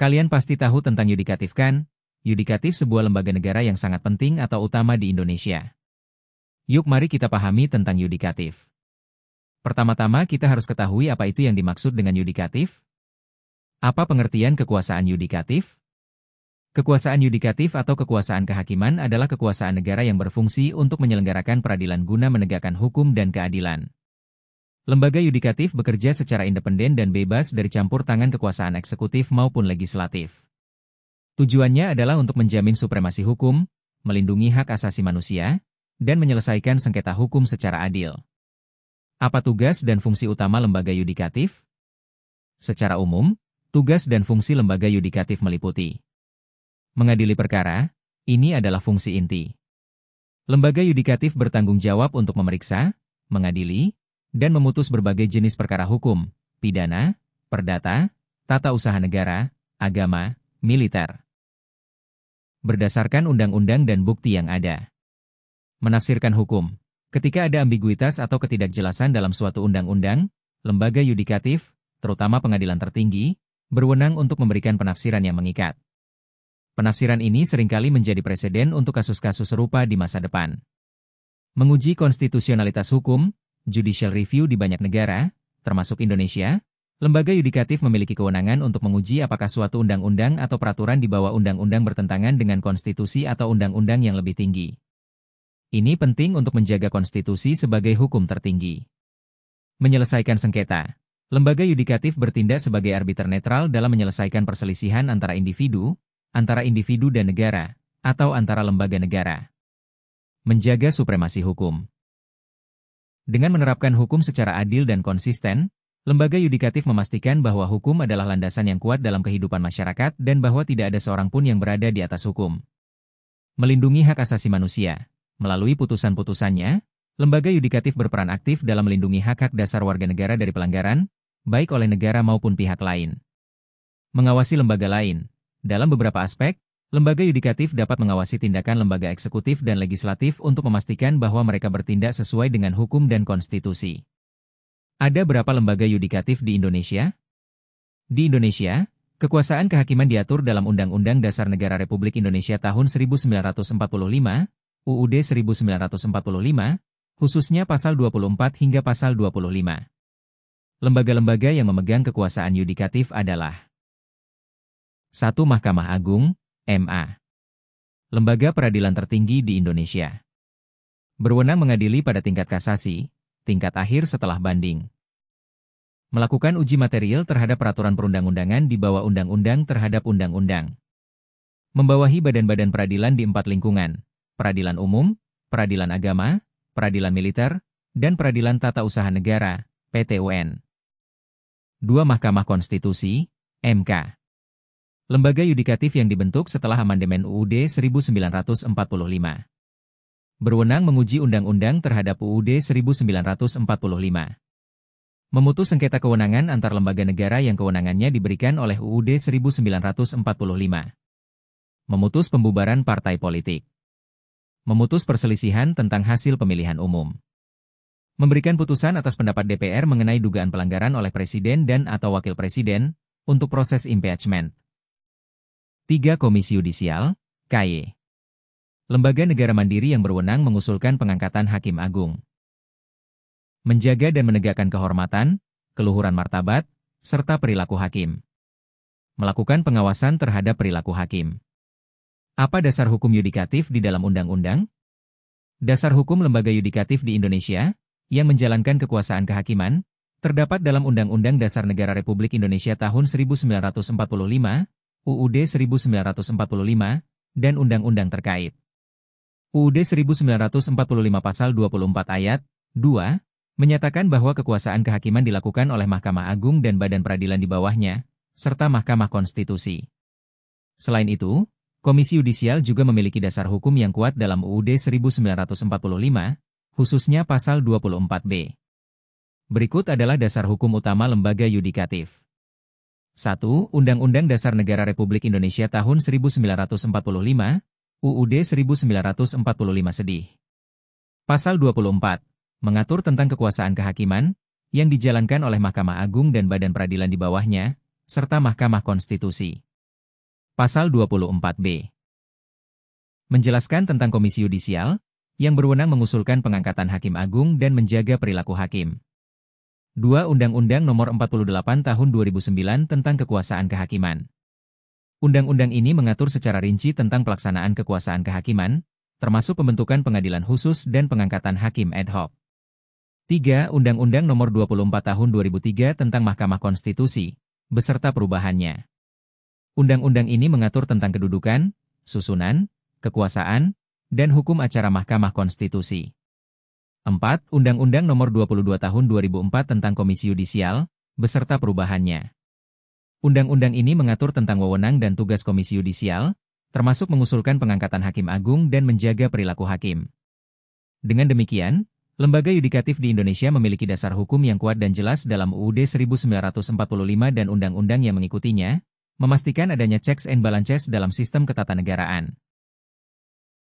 Kalian pasti tahu tentang yudikatif kan? Yudikatif sebuah lembaga negara yang sangat penting atau utama di Indonesia. Yuk mari kita pahami tentang yudikatif. Pertama-tama kita harus ketahui apa itu yang dimaksud dengan yudikatif. Apa pengertian kekuasaan yudikatif? Kekuasaan yudikatif atau kekuasaan kehakiman adalah kekuasaan negara yang berfungsi untuk menyelenggarakan peradilan guna menegakkan hukum dan keadilan. Lembaga yudikatif bekerja secara independen dan bebas dari campur tangan kekuasaan eksekutif maupun legislatif. Tujuannya adalah untuk menjamin supremasi hukum, melindungi hak asasi manusia, dan menyelesaikan sengketa hukum secara adil. Apa tugas dan fungsi utama lembaga yudikatif? Secara umum, tugas dan fungsi lembaga yudikatif meliputi mengadili perkara, ini adalah fungsi inti. Lembaga yudikatif bertanggung jawab untuk memeriksa, mengadili, dan memutus berbagai jenis perkara hukum, pidana, perdata, tata usaha negara, agama, militer. Berdasarkan undang-undang dan bukti yang ada. Menafsirkan hukum. Ketika ada ambiguitas atau ketidakjelasan dalam suatu undang-undang, lembaga yudikatif, terutama pengadilan tertinggi, berwenang untuk memberikan penafsiran yang mengikat. Penafsiran ini seringkali menjadi preseden untuk kasus-kasus serupa di masa depan. Menguji konstitusionalitas hukum, judicial review di banyak negara, termasuk Indonesia, lembaga yudikatif memiliki kewenangan untuk menguji apakah suatu undang-undang atau peraturan di bawah undang-undang bertentangan dengan konstitusi atau undang-undang yang lebih tinggi. Ini penting untuk menjaga konstitusi sebagai hukum tertinggi. Menyelesaikan sengketa. Lembaga yudikatif bertindak sebagai arbiter netral dalam menyelesaikan perselisihan antara individu dan negara, atau antara lembaga negara. Menjaga supremasi hukum. Dengan menerapkan hukum secara adil dan konsisten, lembaga yudikatif memastikan bahwa hukum adalah landasan yang kuat dalam kehidupan masyarakat dan bahwa tidak ada seorang pun yang berada di atas hukum. Melindungi hak asasi manusia. Melalui putusan-putusannya, lembaga yudikatif berperan aktif dalam melindungi hak-hak dasar warga negara dari pelanggaran, baik oleh negara maupun pihak lain. Mengawasi lembaga lain. Dalam beberapa aspek, lembaga yudikatif dapat mengawasi tindakan lembaga eksekutif dan legislatif untuk memastikan bahwa mereka bertindak sesuai dengan hukum dan konstitusi. Ada berapa lembaga yudikatif di Indonesia? Di Indonesia, kekuasaan kehakiman diatur dalam Undang-Undang Dasar Negara Republik Indonesia tahun 1945, UUD 1945, khususnya pasal 24 hingga pasal 25. Lembaga-lembaga yang memegang kekuasaan yudikatif adalah 1. Mahkamah Agung, MA. Lembaga peradilan tertinggi di Indonesia. Berwenang mengadili pada tingkat kasasi, tingkat akhir setelah banding. Melakukan uji material terhadap peraturan perundang-undangan di bawah undang-undang terhadap undang-undang. Membawahi badan-badan peradilan di 4 lingkungan, peradilan umum, peradilan agama, peradilan militer, dan peradilan tata usaha negara, PTUN. 2. Mahkamah Konstitusi, MK. Lembaga yudikatif yang dibentuk setelah amandemen UUD 1945. Berwenang menguji undang-undang terhadap UUD 1945. Memutus sengketa kewenangan antar lembaga negara yang kewenangannya diberikan oleh UUD 1945. Memutus pembubaran partai politik. Memutus perselisihan tentang hasil pemilihan umum. Memberikan putusan atas pendapat DPR mengenai dugaan pelanggaran oleh presiden dan atau wakil presiden untuk proses impeachment. 3. Komisi Yudisial, KY. Lembaga negara mandiri yang berwenang mengusulkan pengangkatan Hakim Agung. Menjaga dan menegakkan kehormatan, keluhuran martabat, serta perilaku hakim. Melakukan pengawasan terhadap perilaku hakim. Apa dasar hukum yudikatif di dalam undang-undang? Dasar hukum lembaga yudikatif di Indonesia, yang menjalankan kekuasaan kehakiman, terdapat dalam Undang-Undang Dasar Negara Republik Indonesia tahun 1945, UUD 1945, dan undang-undang terkait. UUD 1945 pasal 24 ayat 2 menyatakan bahwa kekuasaan kehakiman dilakukan oleh Mahkamah Agung dan badan peradilan di bawahnya, serta Mahkamah Konstitusi. Selain itu, Komisi Yudisial juga memiliki dasar hukum yang kuat dalam UUD 1945, khususnya pasal 24B. Berikut adalah dasar hukum utama lembaga yudikatif. 1. Undang-Undang Dasar Negara Republik Indonesia tahun 1945, UUD 1945 sedih. Pasal 24, mengatur tentang kekuasaan kehakiman, yang dijalankan oleh Mahkamah Agung dan badan peradilan di bawahnya, serta Mahkamah Konstitusi. Pasal 24B. Menjelaskan tentang Komisi Yudisial, yang berwenang mengusulkan pengangkatan Hakim Agung dan menjaga perilaku hakim. 2. Undang-Undang Nomor 48 Tahun 2009 tentang Kekuasaan Kehakiman. Undang-undang ini mengatur secara rinci tentang pelaksanaan kekuasaan kehakiman, termasuk pembentukan pengadilan khusus dan pengangkatan hakim ad hoc. 3. Undang-Undang Nomor 24 Tahun 2003 tentang Mahkamah Konstitusi, beserta perubahannya. Undang-undang ini mengatur tentang kedudukan, susunan, kekuasaan, dan hukum acara Mahkamah Konstitusi. 4. Undang-Undang Nomor 22 Tahun 2004 tentang Komisi Yudisial, beserta perubahannya. Undang-undang ini mengatur tentang wewenang dan tugas Komisi Yudisial, termasuk mengusulkan pengangkatan Hakim Agung dan menjaga perilaku hakim. Dengan demikian, lembaga yudikatif di Indonesia memiliki dasar hukum yang kuat dan jelas dalam UUD 1945 dan undang-undang yang mengikutinya, memastikan adanya checks and balances dalam sistem ketatanegaraan.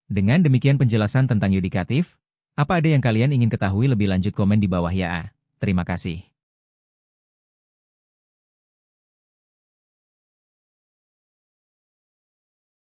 Dengan demikian penjelasan tentang yudikatif, apa ada yang kalian ingin ketahui lebih lanjut komen di bawah ya. Terima kasih.